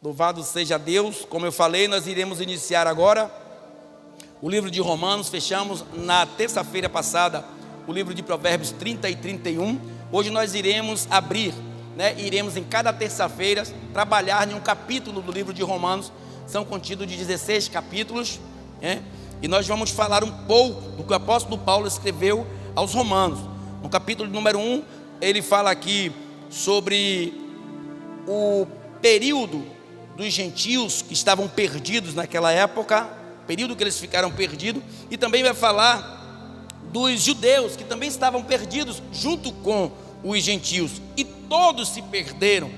Louvado seja Deus. Como eu falei, nós iremos iniciar agora o livro de Romanos. Fechamos na terça-feira passada o livro de Provérbios 30 e 31. Hoje nós iremos abrir, iremos em cada terça-feira trabalhar em um capítulo do livro de Romanos. São contidos de 16 capítulos, e nós vamos falar um pouco do que o apóstolo Paulo escreveu aos Romanos. No capítulo número 1, ele fala aqui sobre o período dos gentios que estavam perdidos naquela época, período que eles ficaram perdidos, e também vai falar dos judeus que também estavam perdidos junto com os gentios, e todos se perderam,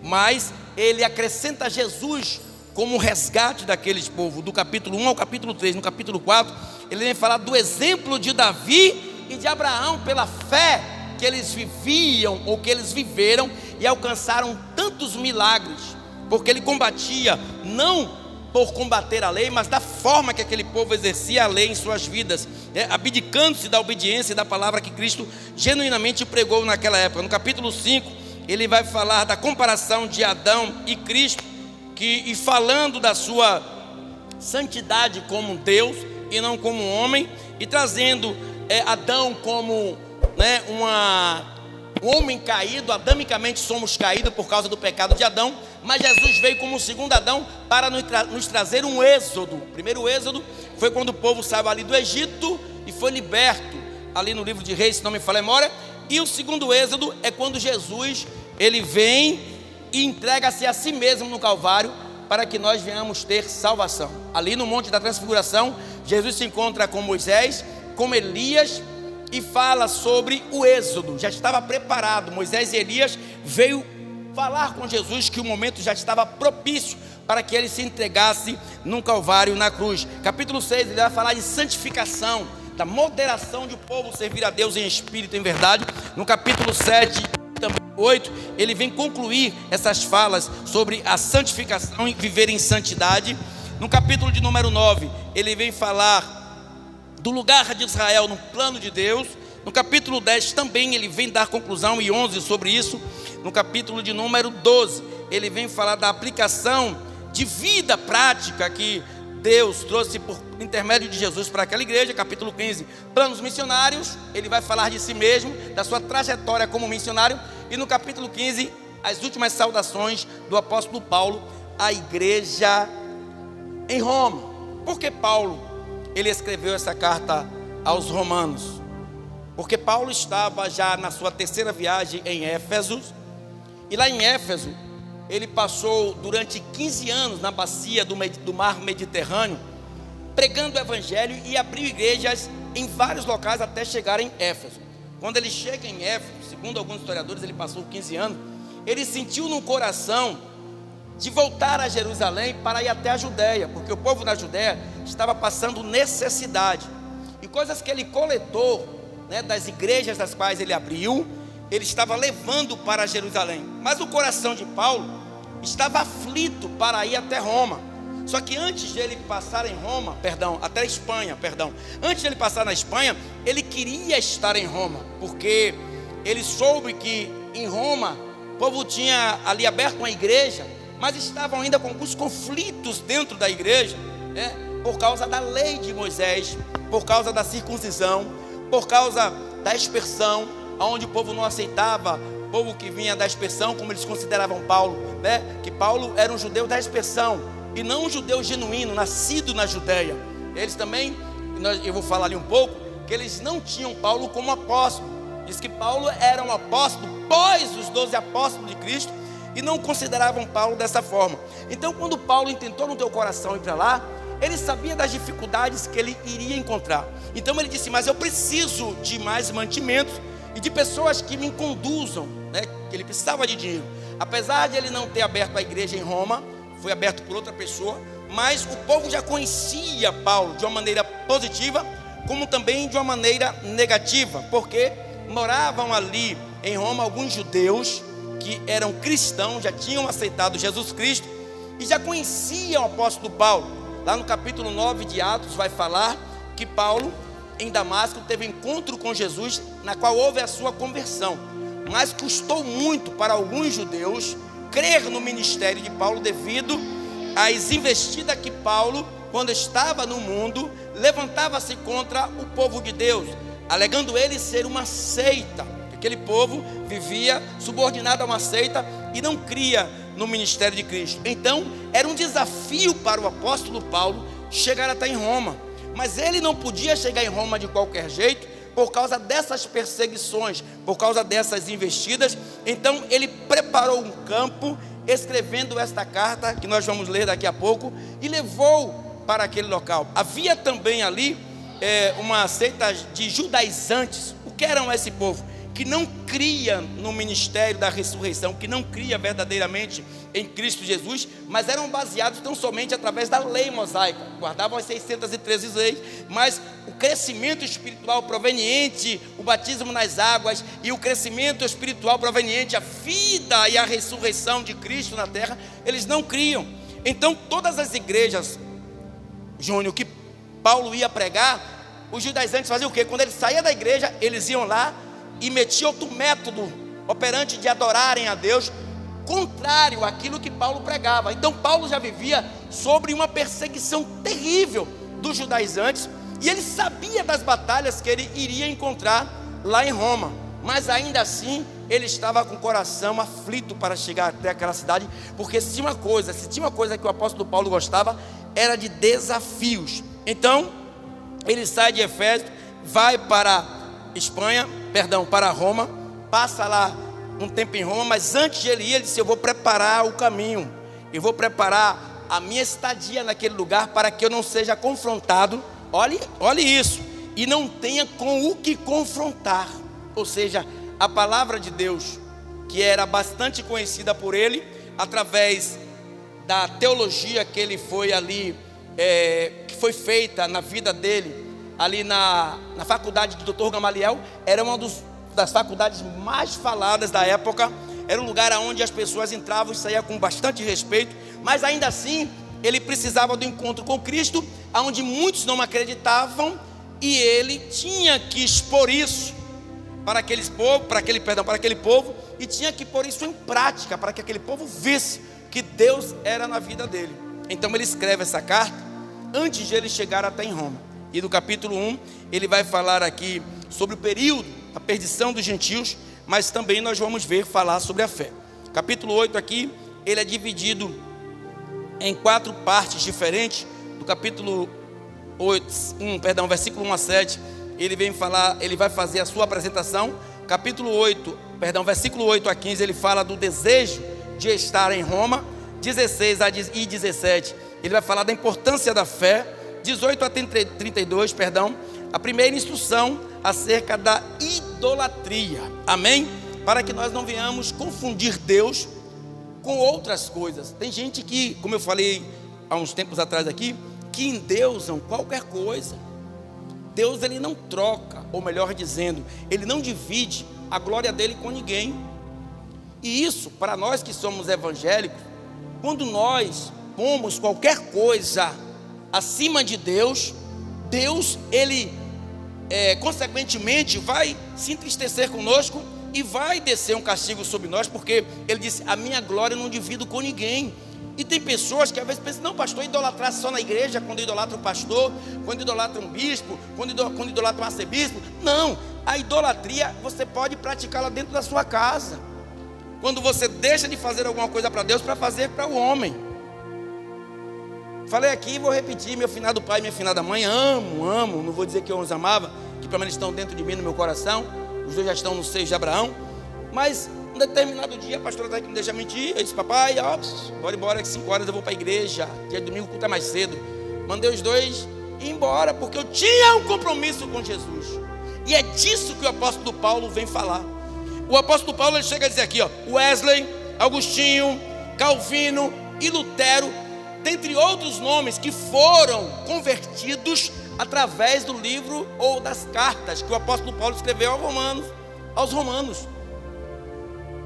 mas ele acrescenta Jesus como resgate daqueles povos, do capítulo 1 ao capítulo 3. No capítulo 4, ele vem falar do exemplo de Davi e de Abraão, pela fé que eles viviam, ou que eles viveram, e alcançaram tantos milagres, porque ele combatia, não por combater a lei, mas da forma que aquele povo exercia a lei em suas vidas, abdicando-se da obediência e da palavra que Cristo genuinamente pregou naquela época. No capítulo 5, ele vai falar da comparação de Adão e Cristo, e falando da sua santidade como Deus e não como homem, e trazendo Adão como um homem caído. Adamicamente somos caídos por causa do pecado de Adão, mas Jesus veio como o segundo Adão para nos trazer um êxodo. O primeiro êxodo foi quando o povo saiu ali do Egito e foi liberto, ali no livro de Reis, se não me falha a memória. E o segundo êxodo é quando Jesus, ele vem e entrega-se a si mesmo no Calvário, para que nós venhamos ter salvação. Ali no Monte da Transfiguração, Jesus se encontra com Moisés, com Elias, e fala sobre o êxodo. Já estava preparado, Moisés e Elias veio falar com Jesus que o momento já estava propício para que ele se entregasse no Calvário, na cruz. Capítulo 6, ele vai falar de santificação, da moderação de o povo servir a Deus em espírito e em verdade. No capítulo 7, também 8, ele vem concluir essas falas sobre a santificação e viver em santidade. No capítulo de número 9, ele vem falar do lugar de Israel no plano de Deus. No capítulo 10 também ele vem dar conclusão, e 11 sobre isso. No capítulo de número 12, ele vem falar da aplicação de vida prática que Deus trouxe por intermédio de Jesus para aquela igreja. Capítulo 15, planos missionários, ele vai falar de si mesmo, da sua trajetória como missionário. E no capítulo 15, as últimas saudações do apóstolo Paulo à igreja em Roma. Por que Paulo, ele escreveu essa carta aos Romanos? Porque Paulo estava já na sua terceira viagem em Éfeso, e lá em Éfeso, ele passou durante 15 anos na bacia do mar Mediterrâneo, pregando o evangelho, e abriu igrejas em vários locais até chegar em Éfeso. Quando ele chega em Éfeso, segundo alguns historiadores, ele passou 15 anos, ele sentiu no coração de voltar a Jerusalém para ir até a Judéia, porque o povo da Judéia estava passando necessidade, e coisas que ele coletou, das igrejas das quais ele abriu, ele estava levando para Jerusalém. Mas o coração de Paulo estava aflito para ir até Roma. Só que antes de ele passar em Roma, até Espanha, antes de ele passar na Espanha, ele queria estar em Roma, porque ele soube que em Roma o povo tinha ali aberto uma igreja, mas estavam ainda com alguns conflitos dentro da igreja, por causa da lei de Moisés, por causa da circuncisão, por causa da expersão, onde o povo não aceitava o povo que vinha da expersão, como eles consideravam Paulo, que Paulo era um judeu da expersão, e não um judeu genuíno, nascido na Judéia. Eles também, eu vou falar ali um pouco, que eles não tinham Paulo como apóstolo. Diz que Paulo era um apóstolo pós os 12 apóstolos de Cristo, e não consideravam Paulo dessa forma. Então, quando Paulo intentou no teu coração ir para lá, ele sabia das dificuldades que ele iria encontrar. Então ele disse: mas eu preciso de mais mantimentos e de pessoas que me conduzam, que ele precisava de dinheiro. Apesar de ele não ter aberto a igreja em Roma, foi aberto por outra pessoa, mas o povo já conhecia Paulo de uma maneira positiva, como também de uma maneira negativa, porque moravam ali em Roma alguns judeus que eram cristãos, já tinham aceitado Jesus Cristo e já conheciam o apóstolo Paulo. Lá no capítulo 9 de Atos vai falar que Paulo, em Damasco, teve encontro com Jesus, na qual houve a sua conversão. Mas custou muito para alguns judeus crer no ministério de Paulo devido às investidas que Paulo, quando estava no mundo, levantava-se contra o povo de Deus, alegando ele ser uma seita. Aquele povo vivia subordinado a uma seita e não cria no ministério de Cristo. Então era um desafio para o apóstolo Paulo chegar até em Roma, mas ele não podia chegar em Roma de qualquer jeito, por causa dessas perseguições, por causa dessas investidas. Então ele preparou um campo, escrevendo esta carta, que nós vamos ler daqui a pouco, e levou para aquele local. Havia também ali uma seita de judaizantes. O que eram esse povo? Que não cria no ministério da ressurreição, que não cria verdadeiramente em Cristo Jesus, mas eram baseados tão somente através da lei mosaica, guardavam as 613 leis, mas o crescimento espiritual proveniente, o batismo nas águas e o crescimento espiritual proveniente, a vida e a ressurreição de Cristo na terra, eles não criam. Então todas as igrejas, Júnior, que Paulo ia pregar, os judaizantes faziam o quê? Quando ele saía da igreja, eles iam lá e metiam outro método operante de adorarem a Deus, contrário àquilo que Paulo pregava. Então Paulo já vivia sobre uma perseguição terrível dos judaizantes, e ele sabia das batalhas que ele iria encontrar lá em Roma, mas ainda assim ele estava com o coração aflito para chegar até aquela cidade, porque se tinha uma coisa que o apóstolo Paulo gostava, era de desafios. Então ele sai de Éfeso, vai para para Roma, passa lá um tempo em Roma, mas antes de ele ir, ele disse: eu vou preparar o caminho, eu vou preparar a minha estadia naquele lugar, para que eu não seja confrontado, olhe isso, e não tenha com o que confrontar. Ou seja, a palavra de Deus, que era bastante conhecida por ele, através da teologia que ele foi ali, que foi feita na vida dele, ali na faculdade do Dr. Gamaliel, era uma das faculdades mais faladas da época, era um lugar onde as pessoas entravam e saíam com bastante respeito, mas ainda assim, ele precisava do encontro com Cristo, onde muitos não acreditavam, e ele tinha que expor isso para aquele povo, e tinha que pôr isso em prática, para que aquele povo visse que Deus era na vida dele. Então ele escreve essa carta, antes de ele chegar até em Roma. E no capítulo 1, ele vai falar aqui sobre o período da perdição dos gentios, mas também nós vamos falar sobre a fé. Capítulo 8 aqui, ele é dividido em 4 partes diferentes. Do capítulo versículo 1 a 7, ele vai fazer a sua apresentação. Versículo 8 a 15, ele fala do desejo de estar em Roma. 16 e 17, ele vai falar da importância da fé. 18 a 32, a primeira instrução acerca da idolatria. Amém? Para que nós não venhamos confundir Deus com outras coisas. Tem gente que, como eu falei há uns tempos atrás aqui, que endeusam qualquer coisa. Deus, ele não troca, ou melhor dizendo, ele não divide a glória dele com ninguém. E isso, para nós que somos evangélicos, quando nós pomos qualquer coisa acima de Deus, ele consequentemente vai se entristecer conosco e vai descer um castigo sobre nós, porque ele disse: a minha glória eu não divido com ninguém. E tem pessoas que às vezes pensam: não, pastor, idolatrar só na igreja, quando idolatra um pastor, quando idolatra um bispo, quando idolatra um arcebispo. Não, a idolatria você pode praticá-la dentro da sua casa, quando você deixa de fazer alguma coisa para Deus para fazer para o homem. Falei aqui e vou repetir: meu finado pai e minha finada mãe, amo, não vou dizer que eu os amava, que pelo menos estão dentro de mim, no meu coração. Os dois já estão no seio de Abraão. Mas um determinado dia, a pastora está aqui, não deixa mentir, eu disse: papai, bora embora, que 5 horas eu vou para a igreja, dia de domingo o culto é mais cedo. Mandei os dois ir embora, porque eu tinha um compromisso com Jesus. E é disso que o apóstolo Paulo vem falar. O apóstolo Paulo, ele chega a dizer aqui, Wesley, Agostinho, Calvino e Lutero, dentre outros nomes que foram convertidos através do livro ou das cartas que o apóstolo Paulo escreveu aos romanos.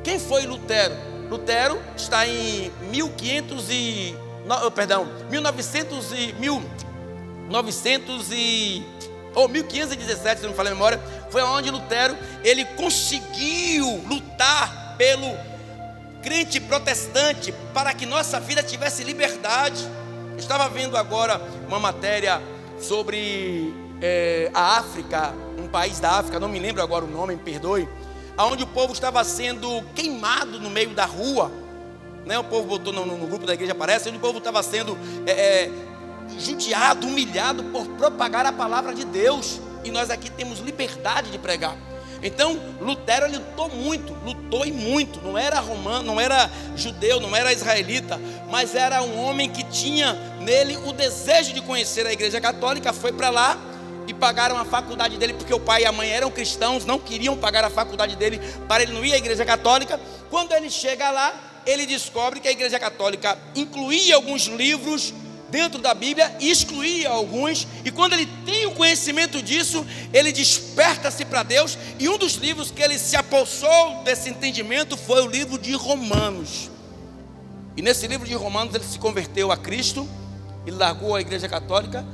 Quem foi Lutero? Lutero está em 1517, se não me falha a memória. Foi onde Lutero ele conseguiu lutar crente protestante, para que nossa vida tivesse liberdade. Eu estava vendo agora uma matéria sobre a África, um país da África, não me lembro agora o nome, me perdoe, onde o povo estava sendo queimado no meio da rua, né? O povo botou no grupo da igreja, parece, onde o povo estava sendo judiado, humilhado por propagar a palavra de Deus, e nós aqui temos liberdade de pregar. Então Lutero lutou e muito, não era romano, não era judeu, não era israelita, mas era um homem que tinha nele o desejo de conhecer a igreja católica. Foi para lá e pagaram a faculdade dele, porque o pai e a mãe eram cristãos, não queriam pagar a faculdade dele para ele não ir à igreja católica. Quando ele chega lá, ele descobre que a igreja católica incluía alguns livros dentro da Bíblia e excluía alguns, e quando ele tem o conhecimento disso, ele desperta-se para Deus, e um dos livros que ele se apossou desse entendimento foi o livro de Romanos. E nesse livro de Romanos ele se converteu a Cristo, ele largou a igreja católica,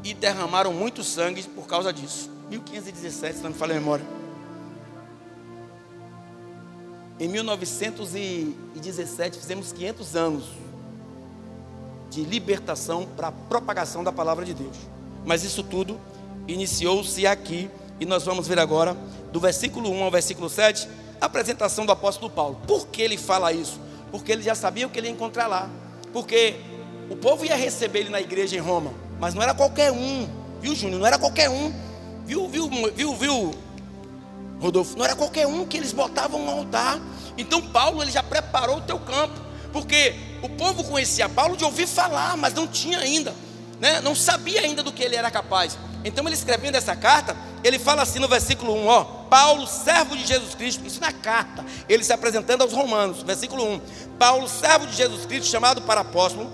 e derramaram muito sangue por causa disso. 1517, se não me falha a memória. Em 1917 fizemos 500 anos de libertação para a propagação da palavra de Deus. Mas isso tudo iniciou-se aqui, e nós vamos ver agora, do versículo 1 ao versículo 7, a apresentação do apóstolo Paulo. Por que ele fala isso? Porque ele já sabia o que ele ia encontrar lá. Porque o povo ia receber ele na igreja em Roma, mas não era qualquer um, viu, Júnior? Não era qualquer um, viu, Rodolfo? Não era qualquer um que eles botavam no altar. Então Paulo, ele já preparou o teu campo, porque o povo conhecia Paulo de ouvir falar, mas não tinha ainda, né? Não sabia ainda do que ele era capaz. Então ele, escrevendo essa carta, ele fala assim no versículo 1, Paulo, servo de Jesus Cristo, isso na carta, ele se apresentando aos romanos, versículo 1, Paulo, servo de Jesus Cristo, chamado para apóstolo,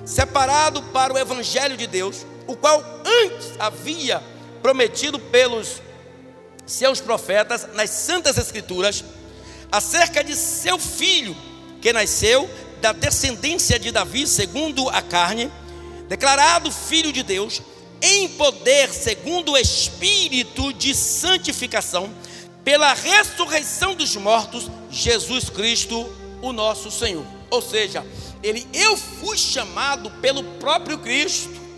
separado para o evangelho de Deus, o qual antes havia prometido pelos seus profetas nas santas escrituras, acerca de seu filho, que nasceu da descendência de Davi, segundo a carne, declarado filho de Deus, em poder segundo o Espírito de santificação, pela ressurreição dos mortos, Jesus Cristo, o nosso Senhor. Ou seja, eu fui chamado pelo próprio Cristo.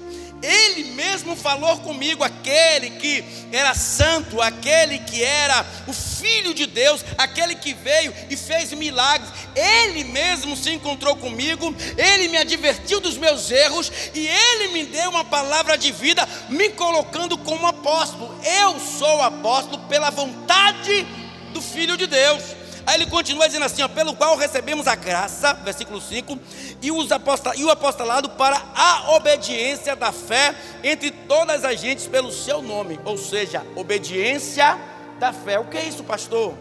Ele mesmo falou comigo, aquele que era santo, aquele que era o Filho de Deus, aquele que veio e fez milagres. Ele mesmo se encontrou comigo, ele me advertiu dos meus erros e ele me deu uma palavra de vida, me colocando como apóstolo. Eu sou apóstolo pela vontade do Filho de Deus. Aí ele continua dizendo assim, pelo qual recebemos a graça, versículo 5, e o apostolado para a obediência da fé entre todas as gentes pelo seu nome. Ou seja, obediência da fé. O que é isso, pastor?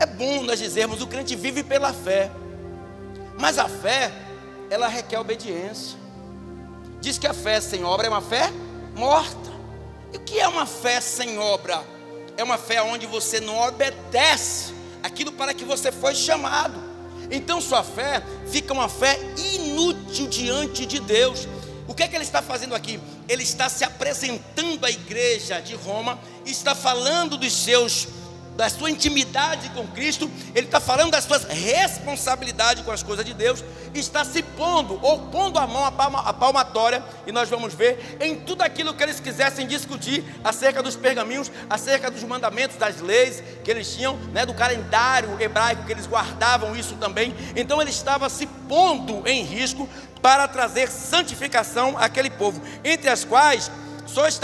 É bom nós dizermos, o crente vive pela fé, mas a fé, ela requer obediência. Diz que a fé sem obra é uma fé morta. E o que é uma fé sem obra? É uma fé onde você não obedece aquilo para que você foi chamado. Então sua fé fica uma fé inútil diante de Deus. O que é que ele está fazendo aqui? Ele está se apresentando à igreja de Roma, está falando da sua intimidade com Cristo, ele está falando das suas responsabilidades com as coisas de Deus, está se pondo, ou pondo a mão a palmatória, e nós vamos ver em tudo aquilo que eles quisessem discutir acerca dos pergaminhos, acerca dos mandamentos, das leis que eles tinham, né, do calendário hebraico que eles guardavam isso também. Então ele estava se pondo em risco para trazer santificação àquele povo, entre as quais sois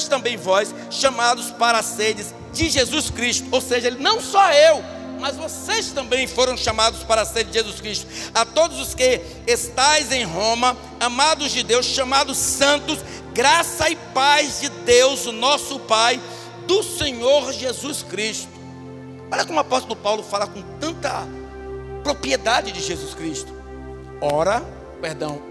também vós chamados para seres de Jesus Cristo. Ou seja, não só eu, mas vocês também foram chamados para ser de Jesus Cristo. A todos os que estais em Roma, amados de Deus, chamados santos, graça e paz de Deus, o nosso Pai, do Senhor Jesus Cristo. Olha como o apóstolo Paulo fala com tanta propriedade de Jesus Cristo.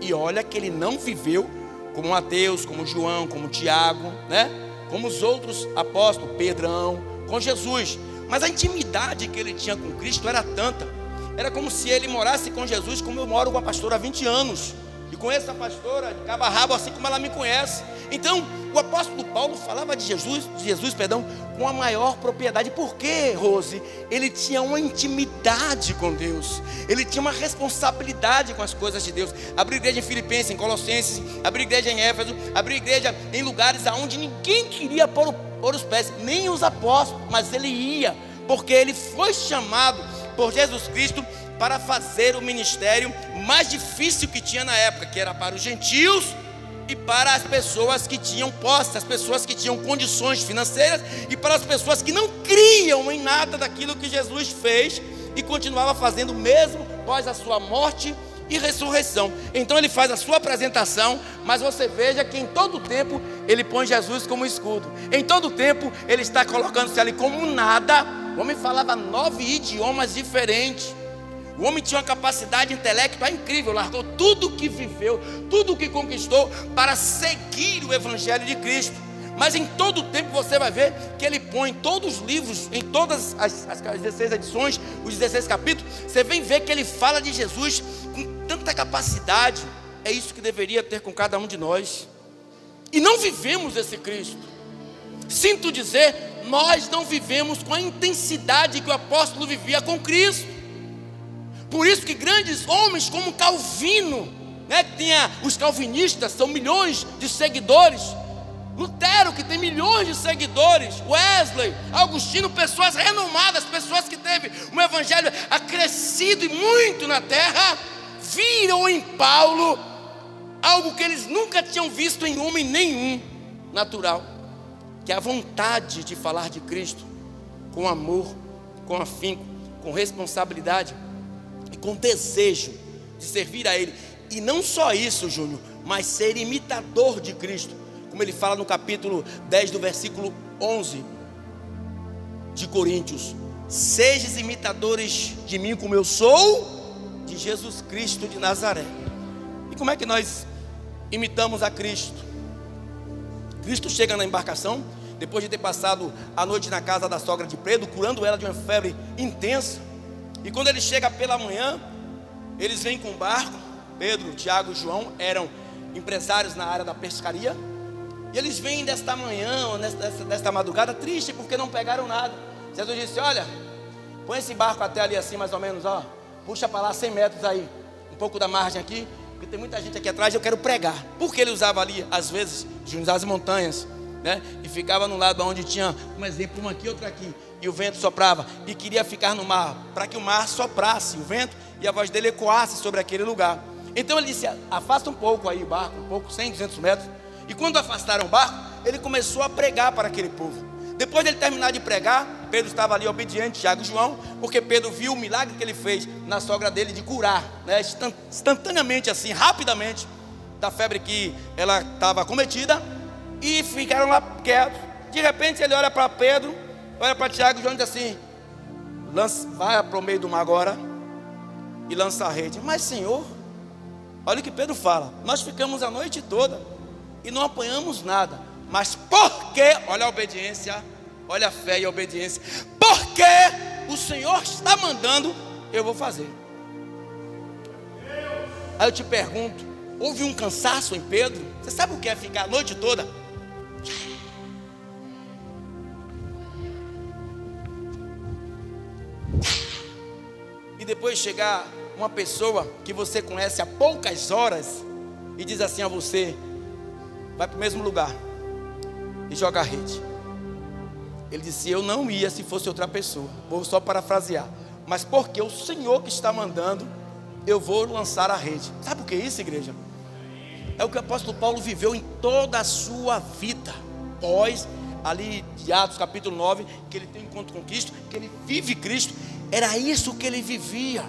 E olha que ele não viveu como Mateus, como João, como Tiago, né? Como os outros apóstolos, Pedrão, com Jesus. Mas a intimidade que ele tinha com Cristo era tanta. Era como se ele morasse com Jesus como eu moro com a pastora há 20 anos. E conheço a pastora de cabo a rabo, assim como ela me conhece. Então, o apóstolo Paulo falava de Jesus, com a maior propriedade. Por quê, Rose? Ele tinha uma intimidade com Deus. Ele tinha uma responsabilidade com as coisas de Deus. Abriu igreja em Filipenses, em Colossenses, abriu igreja em Éfeso, abriu igreja em lugares aonde ninguém queria pôr os pés, nem os apóstolos, mas ele ia, porque ele foi chamado por Jesus Cristo para fazer o ministério mais difícil que tinha na época, que era para os gentios e para as pessoas que tinham posse, as pessoas que tinham condições financeiras, e para as pessoas que não criam em nada daquilo que Jesus fez e continuava fazendo mesmo após a sua morte e ressurreição. Então ele faz a sua apresentação, mas você veja que em todo tempo ele põe Jesus como escudo. Em todo tempo ele está colocando-se ali como nada. O homem falava 9 idiomas diferentes. O homem tinha uma capacidade intelectual incrível, largou tudo que viveu, tudo que conquistou para seguir o Evangelho de Cristo. Mas em todo o tempo você vai ver que ele põe todos os livros, em todas as 16 edições, os 16 capítulos, você vem ver que ele fala de Jesus com tanta capacidade. É isso que deveria ter com cada um de nós. E não vivemos esse Cristo. Sinto dizer, nós não vivemos com a intensidade que o apóstolo vivia com Cristo. Por isso que grandes homens como Calvino, que tinha os calvinistas, são milhões de seguidores. Lutero, que tem milhões de seguidores. Wesley, Agostinho, pessoas renomadas, pessoas que teve um evangelho acrescido e muito na terra, viram em Paulo algo que eles nunca tinham visto em homem nenhum natural, que é a vontade de falar de Cristo com amor, com afinco, com responsabilidade e com desejo de servir a Ele. E não só isso, Júnior, mas ser imitador de Cristo, como ele fala no capítulo 10 do versículo 11 de Coríntios: sejais imitadores de mim como eu sou de Jesus Cristo de Nazaré. E como é que nós imitamos a Cristo? Cristo chega na embarcação, depois de ter passado a noite na casa da sogra de Pedro, curando ela de uma febre intensa. E quando ele chega pela manhã, eles vêm com o barco. Pedro, Tiago e João eram empresários na área da pescaria. E eles vêm desta manhã, desta madrugada, triste porque não pegaram nada. Jesus disse: olha, põe esse barco até ali assim, mais ou menos, puxa para lá 100 metros aí, um pouco da margem aqui, porque tem muita gente aqui atrás e eu quero pregar. Porque ele usava ali, às vezes, as montanhas, e ficava no lado onde tinha, um exemplo, uma aqui, outra aqui, e o vento soprava, e queria ficar no mar, para que o mar soprasse o vento e a voz dele ecoasse sobre aquele lugar. Então ele disse: afasta um pouco aí o barco, um pouco, 100, 200 metros. E quando afastaram o barco, ele começou a pregar para aquele povo. Depois de ele terminar de pregar, Pedro estava ali obediente, Tiago e João, porque Pedro viu o milagre que ele fez na sogra dele de curar, instantaneamente assim, rapidamente, da febre que ela estava cometida, e ficaram lá quietos. De repente ele olha para Pedro, olha para Tiago e João e diz assim: vai para o meio do mar agora e lança a rede. Mas Senhor, olha o que Pedro fala: nós ficamos a noite toda e não apanhamos nada, mas porque, olha a obediência, olha a fé e a obediência, porque o Senhor está mandando, eu vou fazer. Aí eu te pergunto, houve um cansaço em Pedro? Você sabe o que é ficar a noite toda? E depois chegar uma pessoa que você conhece há poucas horas e diz assim a você: vai para o mesmo lugar e joga a rede. Ele disse: eu não ia se fosse outra pessoa. Vou só parafrasear: mas porque o Senhor que está mandando, eu vou lançar a rede. Sabe o que é isso, igreja? É o que o apóstolo Paulo viveu em toda a sua vida. Pós ali de Atos capítulo 9, que ele tem encontro com Cristo, que ele vive Cristo. Era isso que ele vivia.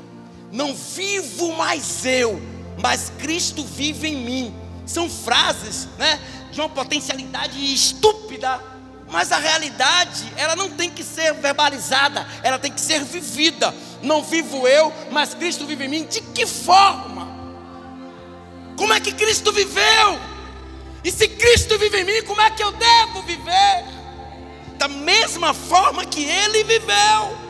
Não vivo mais eu, mas Cristo vive em mim. São frases, de uma potencialidade estúpida, mas a realidade, ela não tem que ser verbalizada, ela tem que ser vivida. Não vivo eu, mas Cristo vive em mim. De que forma? Como é que Cristo viveu? E se Cristo vive em mim, como é que eu devo viver? Da mesma forma que Ele viveu.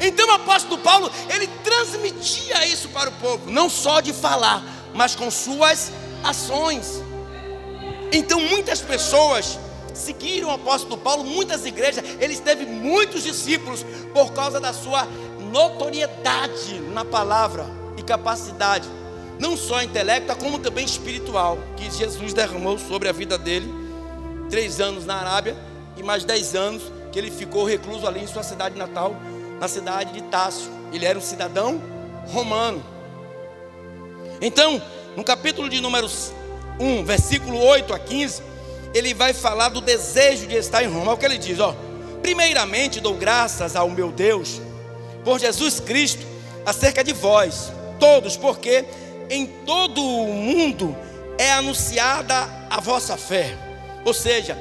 Então o apóstolo Paulo, ele transmitia isso para o povo, não só de falar, mas com suas ações. Então muitas pessoas seguiram o apóstolo Paulo, muitas igrejas, ele teve muitos discípulos por causa da sua notoriedade na palavra e capacidade, não só intelectual como também espiritual, que Jesus derramou sobre a vida dele. 3 anos na Arábia e mais 10 anos que ele ficou recluso ali em sua cidade natal, na cidade de Tarso. Ele era um cidadão romano. Então, no capítulo de números 1, versículo 8 a 15, ele vai falar do desejo de estar em Roma. Olha o que ele diz, ó: primeiramente dou graças ao meu Deus por Jesus Cristo acerca de vós todos, porque em todo o mundo é anunciada a vossa fé. Ou seja,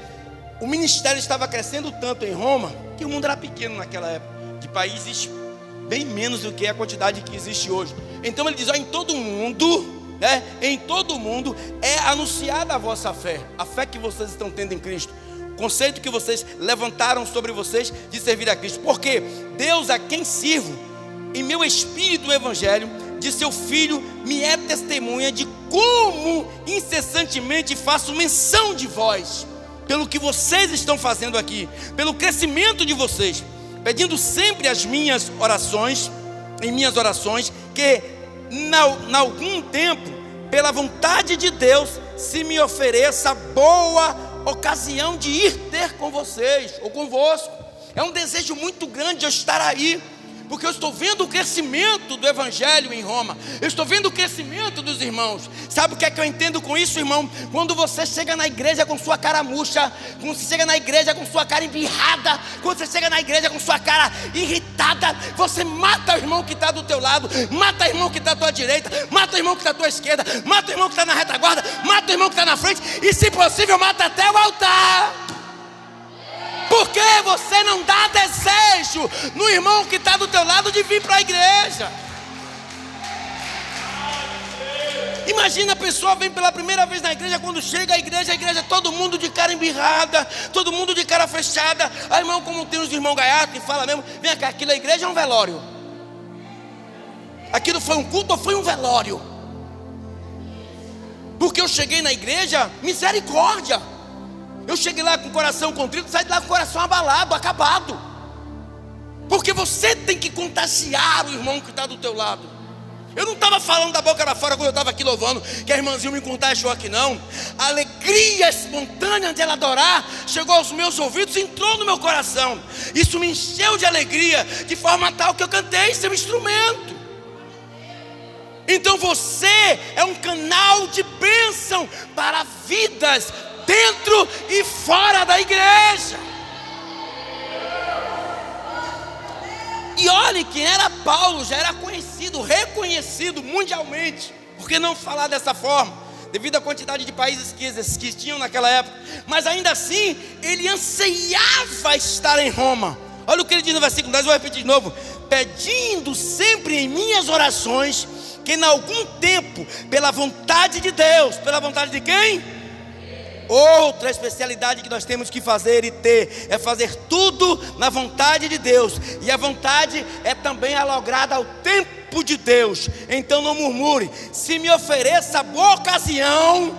o ministério estava crescendo tanto em Roma, que o mundo era pequeno naquela época, de países bem menos do que a quantidade que existe hoje. Então ele diz, ó, em todo mundo, em todo mundo é anunciada a vossa fé, a fé que vocês estão tendo em Cristo, o conceito que vocês levantaram sobre vocês de servir a Cristo. Porque Deus, a quem sirvo em meu espírito o evangelho de seu Filho, me é testemunha de como incessantemente faço menção de vós, pelo que vocês estão fazendo aqui, pelo crescimento de vocês, pedindo sempre as minhas orações, em minhas orações, que na algum tempo, pela vontade de Deus, se me ofereça boa ocasião de ir ter com vocês, ou convosco. É um desejo muito grande eu estar aí, porque eu estou vendo o crescimento do evangelho em Roma, eu estou vendo o crescimento dos irmãos. Sabe o que é que eu entendo com isso, irmão? Quando você chega na igreja com sua cara murcha, quando você chega na igreja com sua cara embirrada, quando você chega na igreja com sua cara irritada, você mata o irmão que está do teu lado, mata o irmão que está à tua direita, mata o irmão que está à tua esquerda, mata o irmão que está na retaguarda, mata o irmão que está na frente, e se possível mata até o altar. Porque você não dá desejo no irmão que está do teu lado de vir para a igreja. Imagina, a pessoa vem pela primeira vez na igreja, quando chega à igreja, todo mundo de cara embirrada, todo mundo de cara fechada. Aí, irmão, como tem os irmãos gaiatos que fala mesmo, vem cá, aquilo é igreja ou um velório? Aquilo foi um culto ou foi um velório? Porque eu cheguei na igreja, misericórdia, eu cheguei lá com o coração contrito, saí de lá com o coração abalado, acabado. Porque você tem que contagiar o irmão que está do teu lado. Eu não estava falando da boca para fora quando eu estava aqui louvando, que a irmãzinha me contagiou aqui, não. A alegria espontânea de ela adorar chegou aos meus ouvidos e entrou no meu coração. Isso me encheu de alegria, de forma tal que eu cantei seu instrumento. Então você é um canal de bênção para vidas dentro e fora da igreja. E olhe, quem era Paulo já era conhecido, reconhecido mundialmente. Por que não falar dessa forma? Devido à quantidade de países que tinham naquela época. Mas ainda assim, ele anseiava estar em Roma. Olha o que ele diz no versículo 10, vou repetir de novo. Pedindo sempre em minhas orações, que em algum tempo, pela vontade de Deus, pela vontade de quem? Outra especialidade que nós temos que fazer e ter é fazer tudo na vontade de Deus. E a vontade é também lograda ao tempo de Deus. Então não murmure, se me ofereça boa ocasião,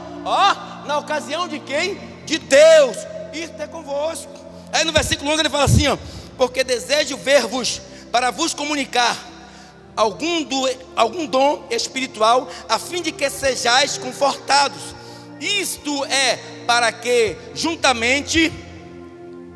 na ocasião de quem? De Deus, ir ter convosco. Aí no versículo 11 ele fala assim, porque desejo ver-vos para vos comunicar algum dom espiritual, a fim de que sejais confortados. Isto é para que juntamente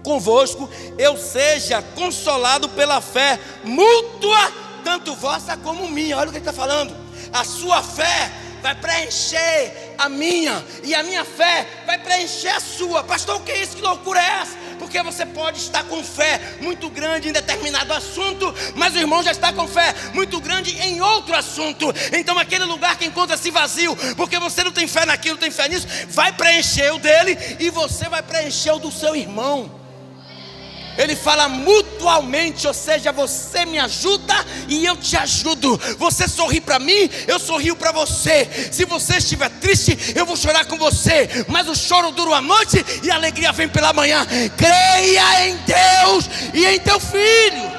convosco eu seja consolado pela fé mútua, tanto vossa como minha. Olha o que ele está falando. A sua fé vai preencher a minha, e a minha fé vai preencher a sua. Pastor, o que é isso? Que loucura é essa? Porque você pode estar com fé muito grande em determinado assunto, mas o irmão já está com fé muito grande em outro assunto. Então aquele lugar que encontra-se vazio, porque você não tem fé naquilo, não tem fé nisso, vai preencher o dele, e você vai preencher o do seu irmão. Ele fala mutualmente, ou seja, você me ajuda e eu te ajudo. Você sorri para mim, eu sorrio para você. Se você estiver triste, eu vou chorar com você. Mas o choro dura uma noite e a alegria vem pela manhã. Creia em Deus e em teu Filho.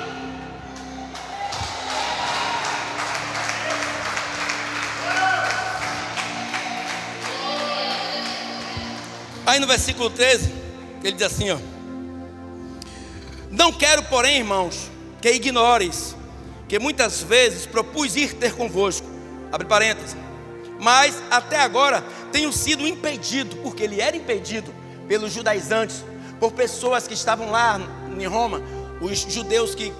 Aí no versículo 13, ele diz assim, ó: não quero, porém, irmãos, que ignores que muitas vezes propus ir ter convosco, abre parênteses, mas até agora tenho sido impedido, porque ele era impedido pelos judaizantes, por pessoas que estavam lá em Roma, os judeus que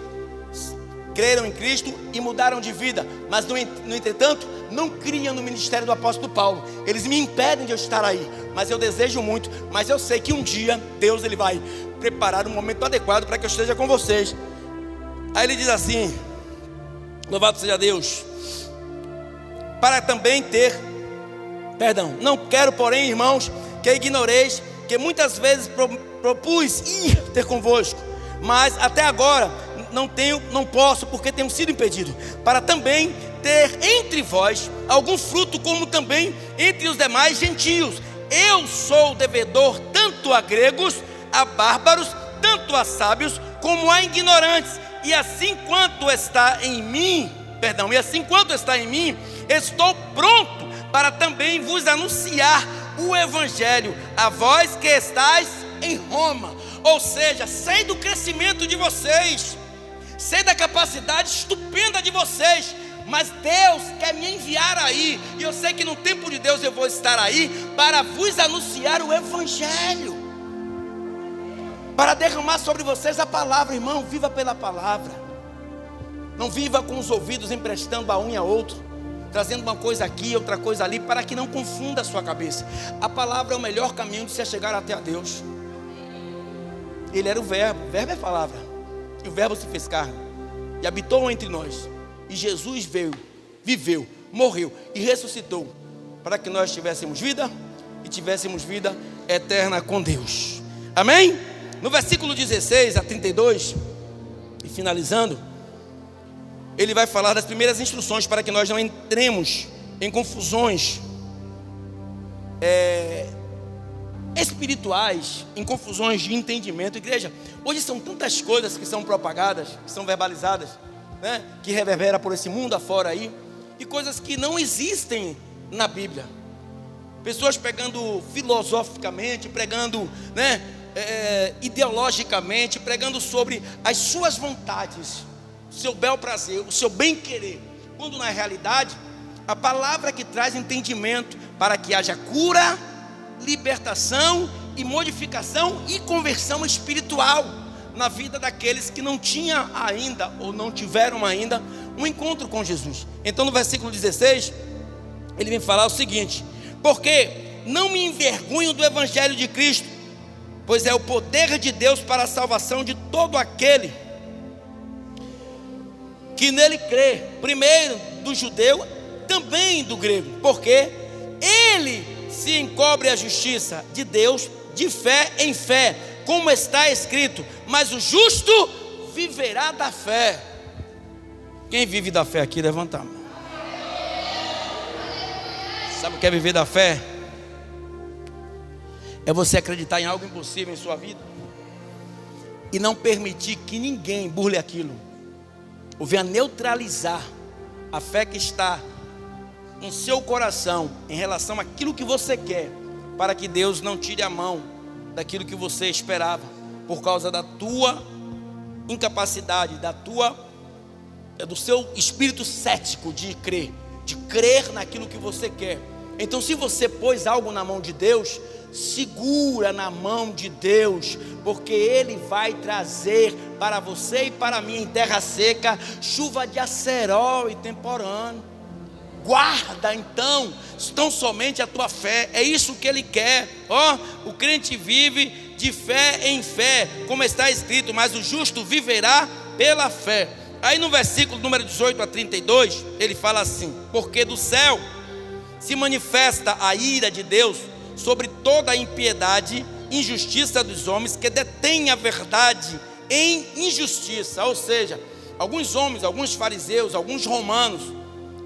creram em Cristo e mudaram de vida, mas no entretanto não criam no ministério do apóstolo Paulo. Eles me impedem de eu estar aí, mas eu desejo muito, mas eu sei que um dia Deus ele vai preparar um momento adequado para que eu esteja com vocês. Aí ele diz assim, louvado seja Deus, para também ter, não quero, porém, irmãos, que ignoreis que muitas vezes propus ir ter convosco, mas até agora não posso, porque tenho sido impedido, para também ter entre vós algum fruto, como também entre os demais gentios. Eu sou devedor tanto a gregos, a bárbaros, tanto a sábios como a ignorantes, e assim quanto está em mim, estou pronto para também vos anunciar o evangelho, a vós que estáis em Roma. Ou seja, sei do crescimento de vocês, sei da capacidade estupenda de vocês, mas Deus quer me enviar aí, e eu sei que no tempo de Deus eu vou estar aí para vos anunciar o evangelho, para derramar sobre vocês a palavra. Irmão, viva pela palavra, não viva com os ouvidos emprestando a um e a outro, trazendo uma coisa aqui, outra coisa ali, para que não confunda a sua cabeça. A palavra é o melhor caminho de se chegar até a Deus. Ele era o verbo é a palavra, e o verbo se fez carne e habitou entre nós, e Jesus veio, viveu, morreu e ressuscitou, para que nós tivéssemos vida, e tivéssemos vida eterna com Deus. Amém? No versículo 16 a 32, e finalizando, ele vai falar das primeiras instruções para que nós não entremos em confusões espirituais, em confusões de entendimento. Igreja, hoje são tantas coisas que são propagadas, que são verbalizadas, né, que reverbera por esse mundo afora aí, e coisas que não existem na Bíblia. Pessoas pregando filosoficamente, pregando, né, ideologicamente, pregando sobre as suas vontades, o seu bel prazer, o seu bem querer, quando na realidade a palavra que traz entendimento para que haja cura, libertação e modificação e conversão espiritual na vida daqueles que não tinham ainda, ou não tiveram ainda, um encontro com Jesus. Então no versículo 16 ele vem falar o seguinte: porque não me envergonho do evangelho de Cristo, pois é o poder de Deus para a salvação de todo aquele que nele crê, primeiro do judeu, também do grego, porque ele se encobre a justiça de Deus de fé em fé, como está escrito, mas o justo viverá da fé. Quem vive da fé aqui, levanta a mão. Sabe o que é viver da fé? É você acreditar em algo impossível em sua vida e não permitir que ninguém burle aquilo, ou venha neutralizar a fé que está em seu coração em relação àquilo que você quer, para que Deus não tire a mão daquilo que você esperava, por causa da tua incapacidade, do seu espírito cético de crer naquilo que você quer. Então, se você pôs algo na mão de Deus, segura na mão de Deus, porque Ele vai trazer para você e para mim em terra seca chuva de acerol e temporâneo. Guarda então tão somente a tua fé, é isso que Ele quer. O crente vive de fé em fé, como está escrito, mas o justo viverá pela fé. Aí no versículo número 18 a 32, ele fala assim: porque do céu se manifesta a ira de Deus sobre toda a impiedade e injustiça dos homens que detêm a verdade em injustiça. Ou seja, alguns homens, alguns fariseus, alguns romanos,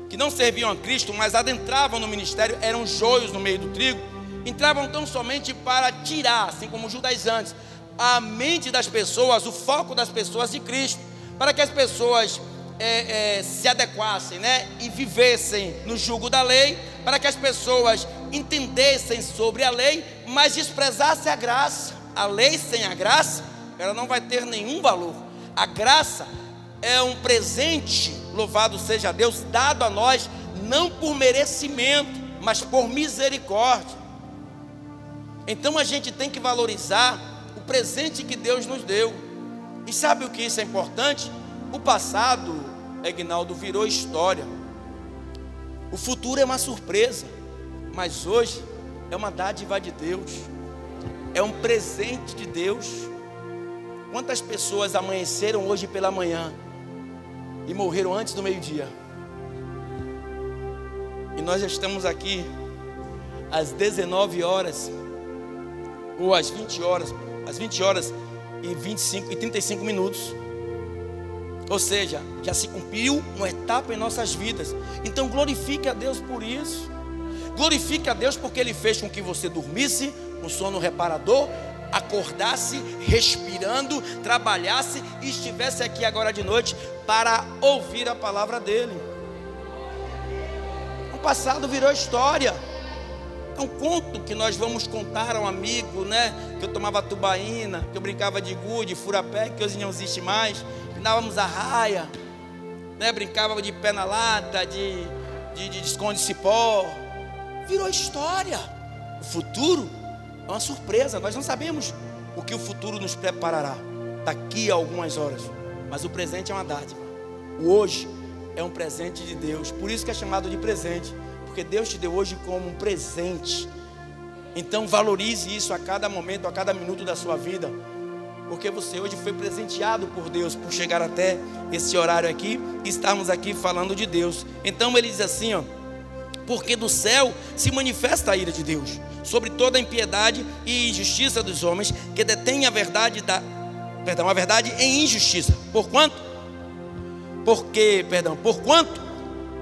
que não serviam a Cristo, mas adentravam no ministério, eram joios no meio do trigo, entravam tão somente para tirar, assim como os judaizantes, a mente das pessoas, o foco das pessoas de Cristo, para que as pessoas se adequassem, né, e vivessem no jugo da lei, para que as pessoas entendessem sobre a lei, mas desprezassem a graça. A lei sem a graça, ela não vai ter nenhum valor. A graça é um presente, louvado seja Deus, dado a nós, não por merecimento, mas por misericórdia. Então a gente tem que valorizar o presente que Deus nos deu. E sabe o que isso é importante? O passado, Aguinaldo, virou história. O futuro é uma surpresa, mas hoje é uma dádiva de Deus, é um presente de Deus. Quantas pessoas amanheceram hoje pela manhã e morreram antes do meio-dia? E nós já estamos aqui às 19 horas, ou às 20 horas e 35 minutos. Ou seja, já se cumpriu uma etapa em nossas vidas. Então glorifique a Deus por isso. Glorifique a Deus porque Ele fez com que você dormisse um sono reparador, acordasse, respirando, trabalhasse e estivesse aqui agora de noite para ouvir a palavra dEle. O passado virou história. É um conto que nós vamos contar a um amigo, né? Que eu tomava tubaína, que eu brincava de gude, furapé, que hoje não existe mais. Andávamos a raia, né? Brincava de pé na lata, de esconde-cipó. Virou história. O futuro é uma surpresa. Nós não sabemos o que o futuro nos preparará daqui a algumas horas, mas o presente é uma dádiva. O hoje é um presente de Deus. Por isso que é chamado de presente, porque Deus te deu hoje como um presente. Então valorize isso a cada momento, a cada minuto da sua vida, porque você hoje foi presenteado por Deus, por chegar até esse horário aqui e estarmos aqui falando de Deus. Então ele diz assim, ó: porque do céu se manifesta a ira de Deus sobre toda a impiedade e injustiça dos homens que detêm a verdade em injustiça. Porquanto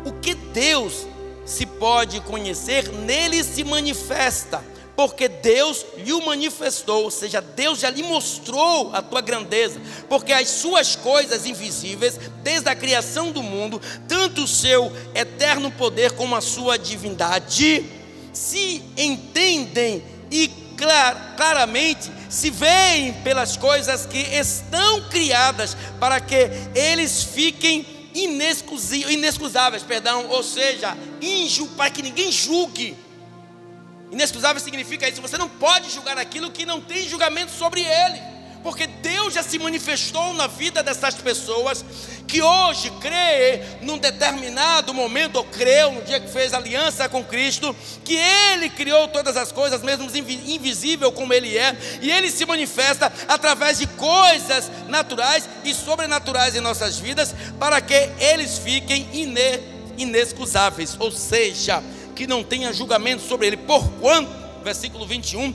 o que Deus se pode conhecer, nele se manifesta, porque Deus lhe o manifestou, ou seja, Deus já lhe mostrou a tua grandeza, porque as suas coisas invisíveis, desde a criação do mundo, tanto o seu eterno poder como a sua divindade, se entendem e claramente se veem pelas coisas que estão criadas, para que eles fiquem inexcusáveis, ou seja, para que ninguém julgue. Inexcusável significa isso: você não pode julgar aquilo que não tem julgamento sobre ele, porque Deus já se manifestou na vida dessas pessoas que hoje crê num determinado momento, ou creu no dia que fez aliança com Cristo, que Ele criou todas as coisas, mesmo invisível como Ele é, e Ele se manifesta através de coisas naturais e sobrenaturais em nossas vidas, para que eles fiquem inexcusáveis, ou seja, que não tenha julgamento sobre ele. Porquanto, versículo 21,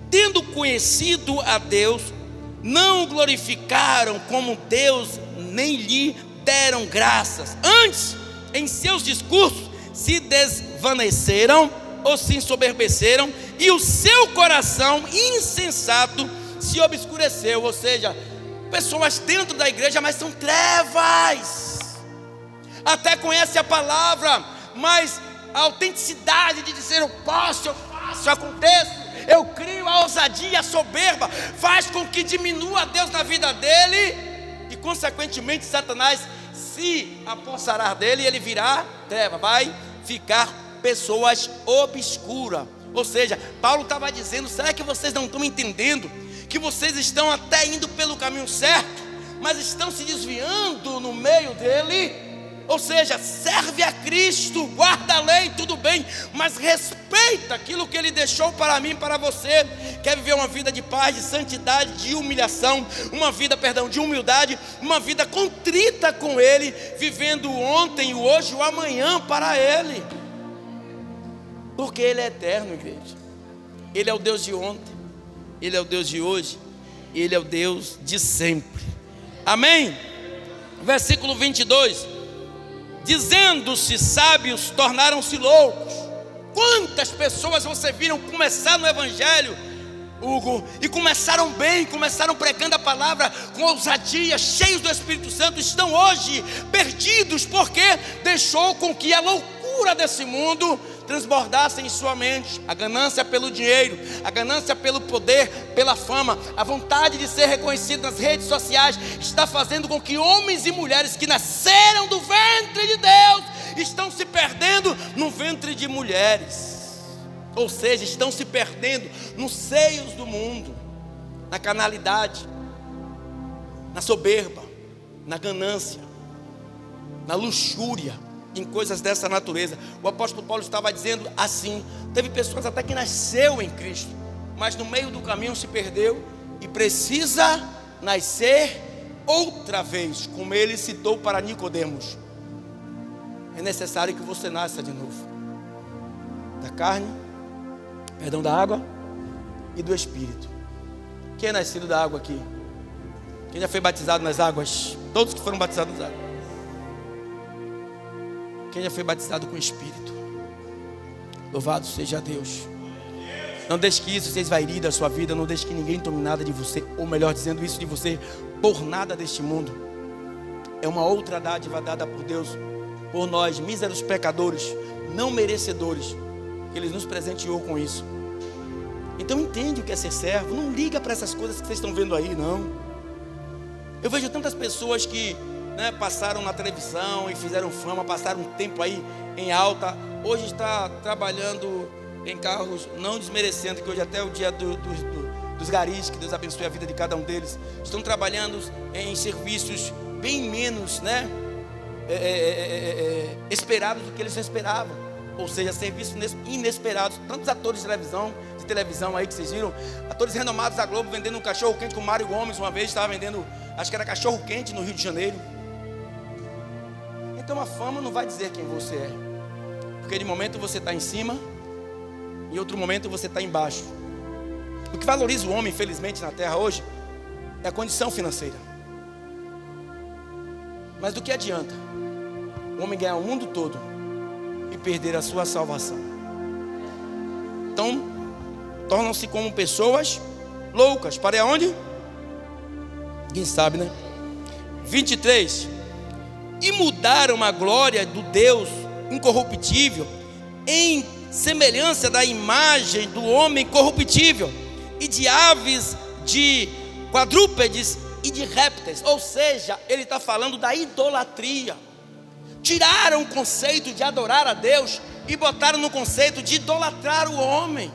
tendo conhecido a Deus, não o glorificaram como Deus, nem lhe deram graças. Antes, em seus discursos, se desvaneceram ou se ensoberbeceram, e o seu coração insensato se obscureceu. Ou seja, pessoas dentro da igreja, mas são trevas. Até conhece a palavra, mas a autenticidade de dizer eu posso, eu faço, eu aconteço, eu crio, a ousadia, a soberba, faz com que diminua Deus na vida dele, e consequentemente Satanás se apossará dele, e ele virá treva, vai ficar pessoas obscuras. Ou seja, Paulo estava dizendo: será que vocês não estão entendendo que vocês estão até indo pelo caminho certo, mas estão se desviando no meio dele? Ou seja, serve a Cristo, guarda a lei, tudo bem, mas respeita aquilo que Ele deixou para mim e para você. Quer viver uma vida de paz, de santidade, de humilhação, uma vida, de humildade, uma vida contrita com Ele, vivendo o ontem, o hoje, o amanhã para Ele, porque Ele é eterno, igreja. Ele é o Deus de ontem, Ele é o Deus de hoje, Ele é o Deus de sempre. Amém? Versículo 22: dizendo-se sábios, tornaram-se loucos. Quantas pessoas você viram começar no Evangelho, Hugo, e começaram bem, começaram pregando a palavra com ousadia, cheios do Espírito Santo, estão hoje perdidos, porque deixou com que a loucura desse mundo transbordassem em sua mente. A ganância pelo dinheiro, a ganância pelo poder, pela fama, a vontade de ser reconhecido nas redes sociais está fazendo com que homens e mulheres que nasceram do ventre de Deus estão se perdendo no ventre de mulheres. Ou seja, estão se perdendo nos seios do mundo, na carnalidade, na soberba, na ganância, na luxúria, em coisas dessa natureza. O apóstolo Paulo estava dizendo assim: teve pessoas até que nasceu em Cristo, mas no meio do caminho se perdeu e precisa nascer outra vez, como ele citou para Nicodemos. É necessário que você nasça de novo, da carne, da água e do Espírito. Quem é nascido da água aqui? Quem já foi batizado nas águas? Todos que foram batizados nas águas. Quem já foi batizado com o Espírito? Louvado seja Deus. Não deixe que isso se esvairie da sua vida. Não deixe que ninguém tome nada de você, ou melhor dizendo, isso de você por nada deste mundo. É uma outra dádiva dada por Deus, por nós, míseros pecadores, não merecedores, que Ele nos presenteou com isso. Então entende o que é ser servo. Não liga para essas coisas que vocês estão vendo aí, não. Eu vejo tantas pessoas que passaram na televisão e fizeram fama, passaram um tempo aí em alta. Hoje está trabalhando em carros, não desmerecendo, que hoje até é o dia dos garis, que Deus abençoe a vida de cada um deles. Estão trabalhando em serviços bem menos esperados do que eles esperavam. Ou seja, serviços inesperados. Tantos atores de televisão aí que vocês viram, atores renomados da Globo vendendo um cachorro quente, com o Mário Gomes uma vez estava vendendo, acho que era cachorro quente no Rio de Janeiro. Então a fama não vai dizer quem você é, porque de momento você está em cima, em outro momento você está embaixo. O que valoriza o homem, infelizmente, na terra hoje é a condição financeira. Mas do que adianta o homem ganhar o mundo todo e perder a sua salvação? Então tornam-se como pessoas loucas. Para onde? Ninguém sabe, né? 23. E mudaram a glória do Deus incorruptível em semelhança da imagem do homem corruptível, e de aves, de quadrúpedes e de répteis. Ou seja, ele está falando da idolatria. Tiraram o conceito de adorar a Deus e botaram no conceito de idolatrar o homem,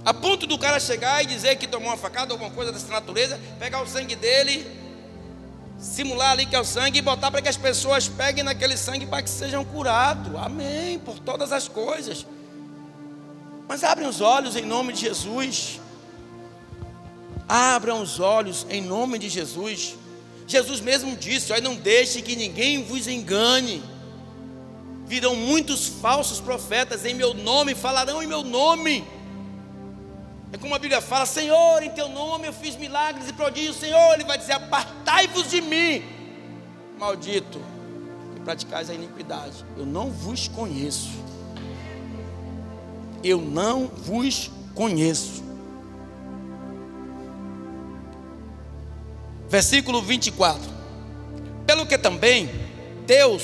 a ponto do cara chegar e dizer que tomou uma facada, alguma coisa dessa natureza, pegar o sangue dele, simular ali que é o sangue, e botar para que as pessoas peguem naquele sangue para que sejam curados. Amém, por todas as coisas. Mas abrem os olhos em nome de Jesus. Abram os olhos em nome de Jesus. Jesus mesmo disse: olha, não deixe que ninguém vos engane. Virão muitos falsos profetas em meu nome, falarão em meu nome. É como a Bíblia fala: Senhor, em teu nome eu fiz milagres e prodígios. Senhor, Ele vai dizer: apartai-vos de mim, maldito, que praticais a iniquidade. Eu não vos conheço. Eu não vos conheço. Versículo 24. Pelo que também Deus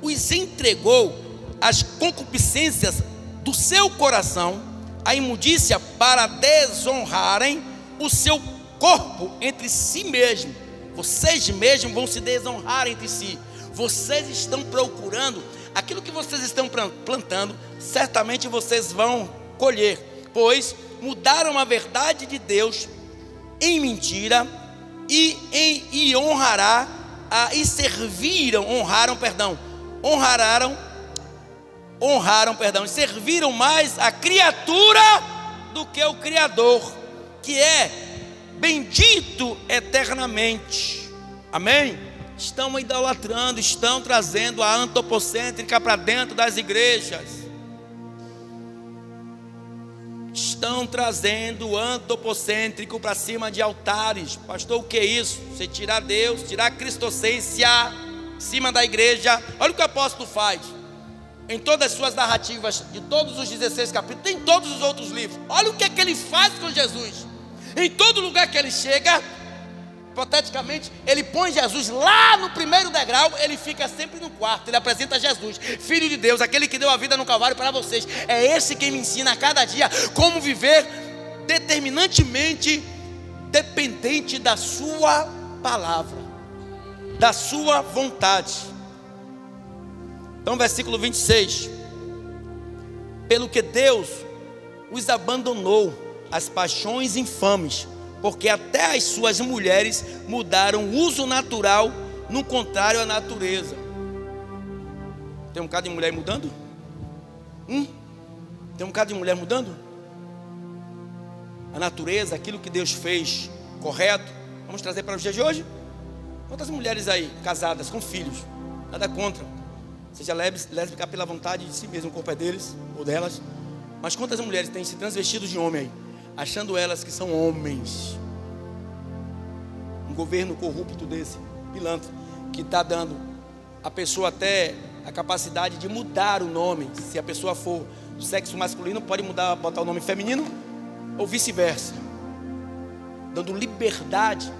os entregou às concupiscências do seu coração, a imundícia, para desonrarem o seu corpo entre si mesmo. Vocês mesmos vão se desonrar entre si. Vocês estão procurando aquilo que vocês estão plantando, certamente vocês vão colher, pois mudaram a verdade de Deus em mentira e serviram mais a criatura do que o Criador, que é bendito eternamente. Amém? Estão idolatrando, estão trazendo a antropocêntrica para dentro das igrejas. Estão trazendo o antropocêntrico para cima de altares. Pastor, o que é isso? Você tirar Deus, tirar a cristocência em cima da igreja. Olha o que o apóstolo faz em todas as suas narrativas, de todos os 16 capítulos, tem todos os outros livros. Olha o que é que ele faz com Jesus. Em todo lugar que ele chega, hipoteticamente, ele põe Jesus lá no primeiro degrau, ele fica sempre no quarto, ele apresenta Jesus, Filho de Deus, aquele que deu a vida no Calvário para vocês. É esse quem me ensina a cada dia como viver determinantemente dependente da sua palavra, da sua vontade. Então, versículo 26. Pelo que Deus os abandonou as paixões infames, porque até as suas mulheres mudaram o uso natural, no contrário à natureza. Tem um bocado de mulher mudando? Tem um bocado de mulher mudando? A natureza, aquilo que Deus fez correto, vamos trazer para os dias de hoje? Quantas mulheres aí, casadas, com filhos, nada contra, seja lésbica pela vontade de si mesmo, o corpo é deles ou delas, mas quantas mulheres têm se transvestido de homem aí, achando elas que são homens? Um governo corrupto desse, pilantra, que está dando a pessoa até a capacidade de mudar o nome. Se a pessoa for do sexo masculino, pode mudar, botar o nome feminino, ou vice-versa, dando liberdade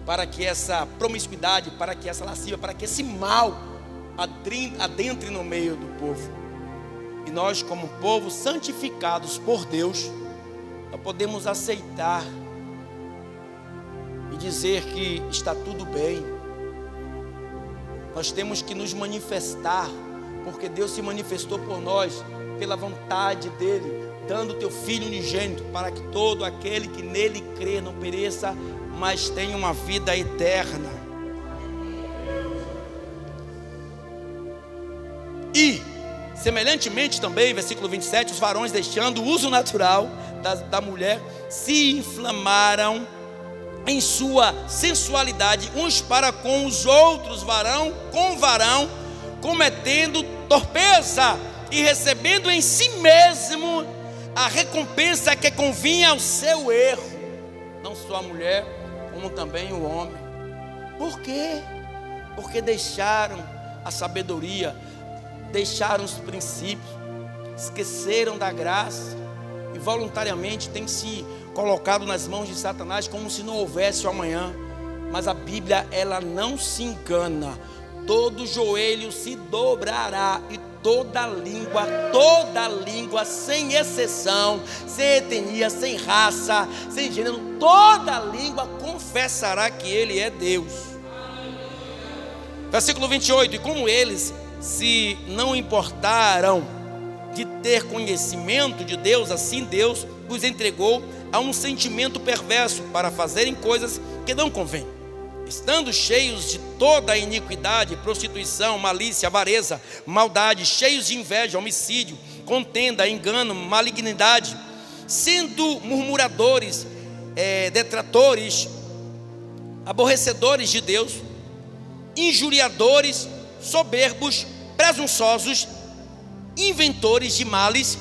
para que essa promiscuidade, para que essa lascívia, para que esse mal adentre no meio do povo. E nós, como povo santificados por Deus, nós podemos aceitar e dizer que está tudo bem. Nós temos que nos manifestar, porque Deus se manifestou por nós, pela vontade dEle, dando o teu Filho unigênito, para que todo aquele que nele crê não pereça, mas tenha uma vida eterna. E, semelhantemente também, versículo 27, os varões, deixando o uso natural da mulher, se inflamaram em sua sensualidade, uns para com os outros, varão com varão, cometendo torpeza e recebendo em si mesmo a recompensa que convinha ao seu erro. Não só a mulher, como também o homem. Por quê? Porque deixaram a sabedoria, deixaram os princípios, esqueceram da graça e voluntariamente têm se colocado nas mãos de Satanás como se não houvesse o amanhã. Mas a Bíblia, ela não se engana. Todo joelho se dobrará e toda língua, sem exceção, sem etnia, sem raça, sem gênero, toda língua confessará que Ele é Deus. Versículo 28, e como eles se não importaram de ter conhecimento de Deus, assim Deus os entregou a um sentimento perverso para fazerem coisas que não convêm, estando cheios de toda a iniquidade, prostituição, malícia, avareza, maldade, cheios de inveja, homicídio, contenda, engano, malignidade, sendo murmuradores, detratores, aborrecedores de Deus, injuriadores, soberbos, presunçosos, inventores de males,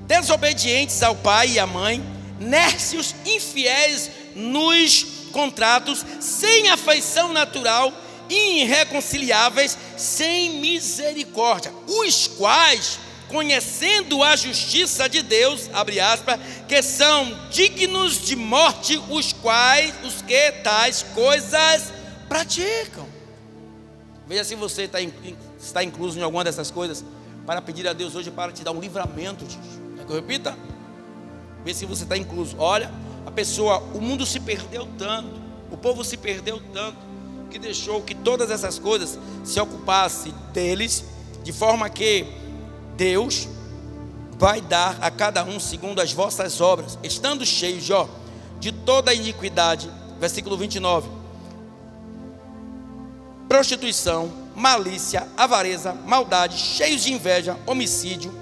desobedientes ao pai e à mãe, nércios, infiéis nos contratos, sem afeição natural, irreconciliáveis, sem misericórdia, os quais, conhecendo a justiça de Deus, abre aspas, que são dignos de morte, os que tais coisas praticam. Veja se você está incluso em alguma dessas coisas, para pedir a Deus hoje para te dar um livramento disso. Quer que eu repita? Veja se você está incluso. Olha, a pessoa, o mundo se perdeu tanto, o povo se perdeu tanto, que deixou que todas essas coisas se ocupassem deles, de forma que Deus vai dar a cada um segundo as vossas obras, estando cheios de toda a iniquidade. Versículo 29. Prostituição, malícia, avareza, maldade, cheios de inveja, homicídio,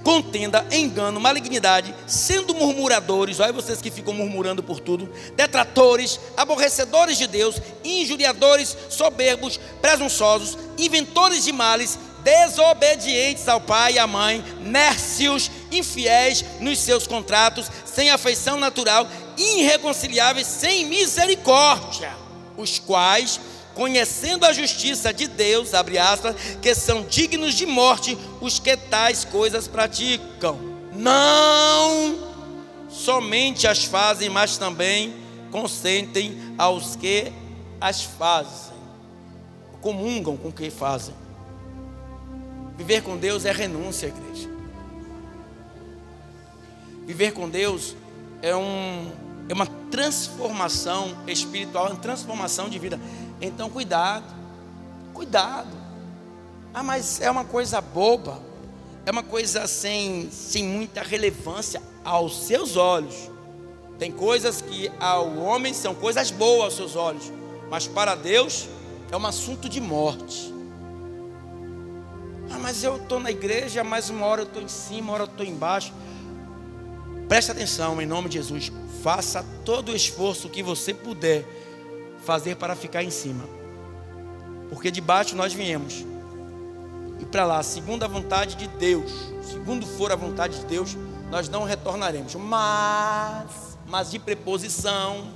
contenda, engano, malignidade, sendo murmuradores, olha vocês que ficam murmurando por tudo, detratores, aborrecedores de Deus, injuriadores, soberbos, presunçosos, inventores de males, desobedientes ao pai e à mãe, nércios, infiéis nos seus contratos, sem afeição natural, irreconciliáveis, sem misericórdia, os quais, conhecendo a justiça de Deus, abre aspas, que são dignos de morte, os que tais coisas praticam, não somente as fazem, mas também consentem aos que as fazem, comungam com o que fazem. Viver com Deus é renúncia, igreja. Viver com Deus é uma transformação espiritual, uma transformação de vida. Então cuidado. Ah, mas é uma coisa boba, é uma coisa sem muita relevância aos seus olhos. Tem coisas que ao homem são coisas boas aos seus olhos, mas para Deus é um assunto de morte. Ah, mas eu estou na igreja, mas uma hora eu estou em cima, uma hora eu estou embaixo. Preste atenção, em nome de Jesus. Faça todo o esforço que você puder fazer para ficar em cima, porque de baixo nós viemos, e para lá, segundo a vontade de Deus, segundo for a vontade de Deus, nós não retornaremos. Mas de preposição,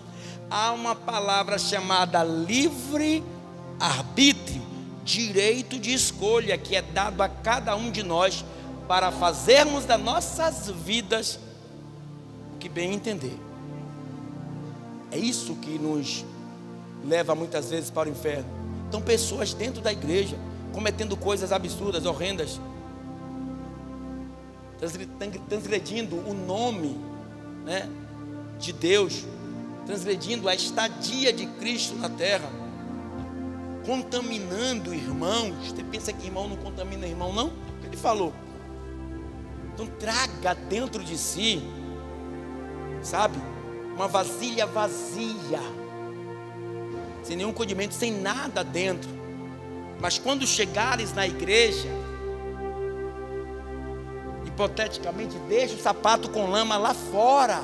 há uma palavra chamada livre-arbítrio, direito de escolha, que é dado a cada um de nós para fazermos das nossas vidas o que bem entender. É isso que nos leva muitas vezes para o inferno. Então, pessoas dentro da igreja cometendo coisas absurdas, horrendas, transgredindo o nome, né, de Deus, transgredindo a estadia de Cristo na terra, contaminando irmãos. Você pensa que irmão não contamina irmão, não? O que ele falou? Então traga dentro de si, sabe, uma vasilha vazia, sem nenhum condimento, sem nada dentro. Mas quando chegares na igreja, hipoteticamente, deixa o sapato com lama lá fora,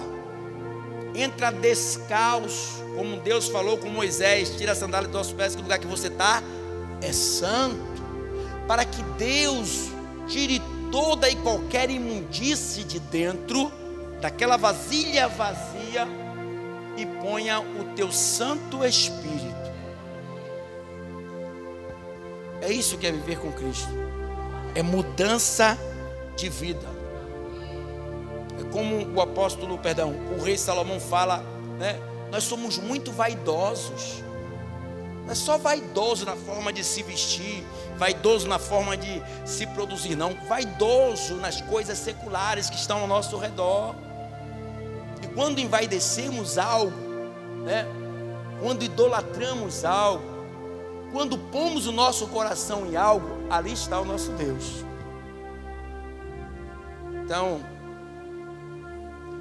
entra descalço, como Deus falou com Moisés: tira a sandália dos teus pés, que o lugar que você está é santo, para que Deus tire toda e qualquer imundície de dentro daquela vasilha vazia e ponha o teu Santo Espírito. É isso que é viver com Cristo, é mudança de vida. É como o rei Salomão fala, né? Nós somos muito vaidosos. Não é só vaidoso na forma de se vestir, vaidoso na forma de se produzir, não. Vaidoso nas coisas seculares que estão ao nosso redor. E quando envaidecemos algo, né? Quando idolatramos algo, quando pomos o nosso coração em algo, ali está o nosso Deus. Então,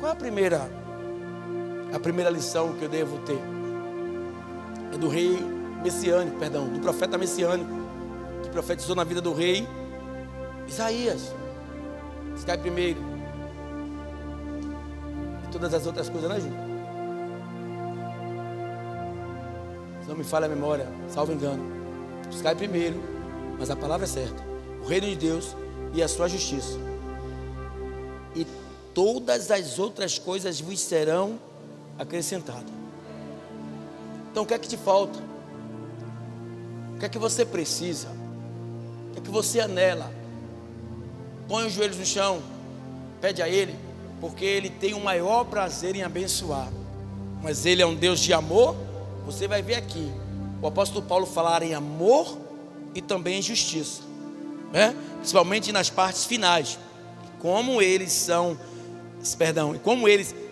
qual é a primeira lição que eu devo ter? É do rei messiânico, do profeta messiânico, que profetizou na vida do rei Isaías. Esse cai primeiro, e todas as outras coisas, né, gente? Se não me falha a memória, salvo engano, buscai primeiro, mas a palavra é certa, o reino de Deus e a sua justiça, e todas as outras coisas vos serão acrescentadas. Então o que é que te falta? O que é que você precisa? O que é que você anela? Põe os joelhos no chão, pede a Ele, porque Ele tem o maior prazer em abençoar. Mas Ele é um Deus de amor. Você vai ver aqui o apóstolo Paulo falar em amor e também em justiça, né? Principalmente nas partes finais. Como eles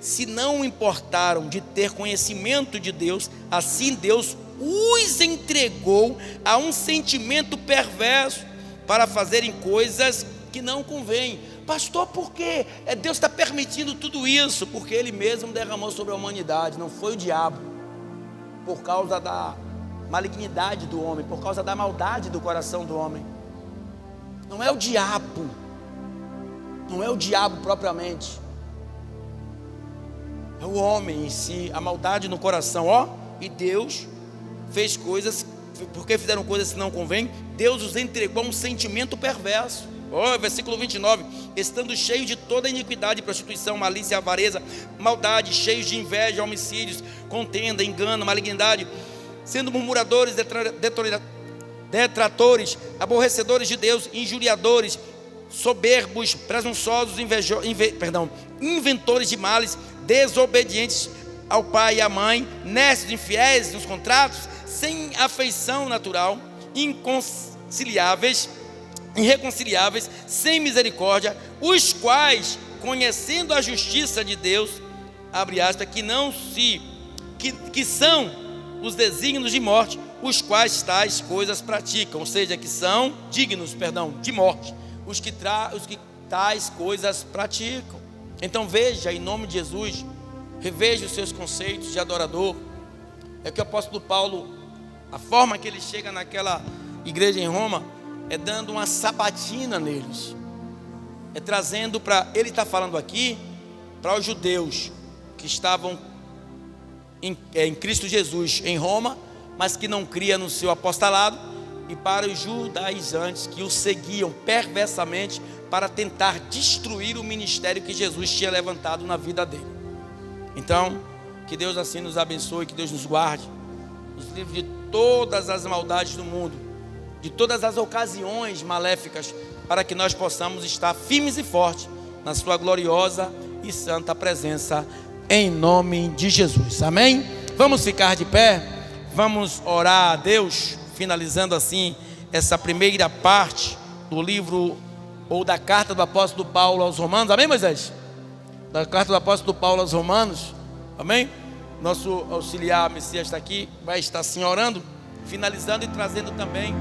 se não importaram de ter conhecimento de Deus, assim Deus os entregou a um sentimento perverso para fazerem coisas que não convêm. Pastor, por que Deus está permitindo tudo isso? Porque Ele mesmo derramou sobre a humanidade, não foi o diabo, por causa da malignidade do homem, por causa da maldade do coração do homem. Não é o diabo, não é o diabo propriamente, é o homem em si, a maldade no coração, e Deus fez coisas, porque fizeram coisas que não convêm, Deus os entregou a um sentimento perverso. Versículo 29, estando cheios de toda iniquidade, prostituição, malícia, avareza, maldade, cheios de inveja, homicídios, contenda, engano, malignidade, sendo murmuradores, detratores, aborrecedores de Deus, injuriadores, soberbos, presunçosos, inventores de males, desobedientes, ao pai e à mãe, necios, infiéis nos contratos, sem afeição natural, irreconciliáveis, sem misericórdia, os quais, conhecendo a justiça de Deus, abre aspas, que são os desígnios de morte, os quais tais coisas praticam, ou seja, que são dignos, de morte, os que tais coisas praticam. Então veja, em nome de Jesus, reveja os seus conceitos de adorador. É que o apóstolo Paulo, a forma que ele chega naquela igreja em Roma, é dando uma sabatina neles, é trazendo ele está falando aqui para os judeus que estavam em Cristo Jesus em Roma, mas que não cria no seu apostolado, e para os judaizantes que o seguiam perversamente para tentar destruir o ministério que Jesus tinha levantado na vida dele. Então, que Deus assim nos abençoe, que Deus nos guarde, nos livre de todas as maldades do mundo, de todas as ocasiões maléficas, para que nós possamos estar firmes e fortes na sua gloriosa e santa presença, em nome de Jesus, amém? Vamos ficar de pé, vamos orar a Deus, finalizando assim essa primeira parte do livro ou da carta do apóstolo Paulo aos Romanos, amém, Moisés? Da carta do apóstolo Paulo aos Romanos, amém? Nosso auxiliar Messias está aqui, vai estar assim orando, finalizando e trazendo também